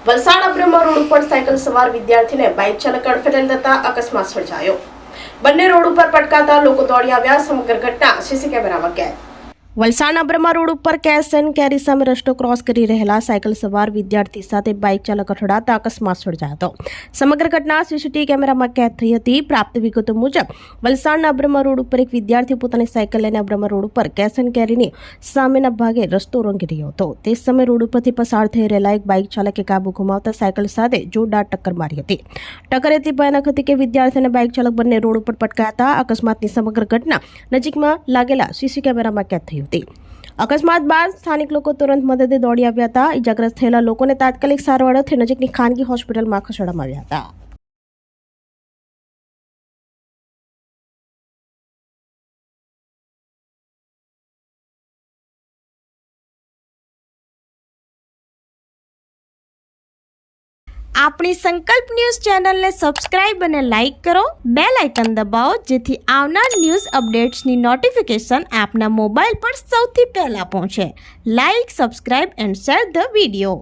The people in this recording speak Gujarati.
વલસાડ બ્રહ્મા રોડ ઉપર સાયકલ સવાર વિદ્યાર્થીને બાઇક ચાલક અડફેટે લેતા અકસ્માત સર્જાયો। બંને રોડ ઉપર પટકાતા લોકો દોડી આવ્યા। સમગ્ર ઘટના સીસી કેમેરામાં કેદ। વલસાડના બ્રહ્મા રોડ ઉપર કેશ એન્ડ કેરી સામે રસ્તો ક્રોસ કરી રહેલા સાયકલ સવાર વિદ્યાર્થી સાથે બાઇક ચાલક અથડાતા અકસ્માત સર્જાયો હતો। સમગ્ર ઘટના સીસીટીવી કેમેરામાં કેદ થઈ હતી। પ્રાપ્ત વિગતો મુજબ વલસાડના બ્રહ્મા રોડ ઉપર એક વિદ્યાર્થી પોતાની સાયકલ લઈને બ્રહ્મા રોડ ઉપર કેશ એન્ડ કેરીની સામેના ભાગે રસ્તો રંગી રહ્યો હતો। તે સમયે રોડ ઉપરથી પસાર થઈ રહેલા એક બાઇક ચાલકે કાબુ ગુમાવતા સાયકલ સાથે જોરદાર ટક્કર મારી હતી। ટક્કર એટલી ભયાનક હતી કે વિદ્યાર્થી અને બાઇક ચાલક બંને રોડ ઉપર પટકાયા હતા। અકસ્માતની સમગ્ર ઘટના નજીકમાં લાગેલા સીસી કેમેરામાં કેદ થઈ હતી। અકસ્માત બાદ સ્થાનિક લોકો તુરંત મદદે દોડી આવ્યા હતા। ઇજાગ્રસ્ત થયેલા લોકોને તાત્કાલિક સારવાર અર્થે નજીકની ખાનગી હોસ્પિટલમાં ખસેડવામાં આવ્યા હતા। આપણી સંકલ્પ ન્યૂઝ ચેનલને સબસ્ક્રાઇબ અને લાઇક કરો, બેલ આઇકન દબાવો જેથી આવનાર ન્યૂઝ અપડેટ્સની નોટિફિકેશન આપના મોબાઈલ પર સૌથી પહેલા પહોંચે। Like, subscribe and share the video.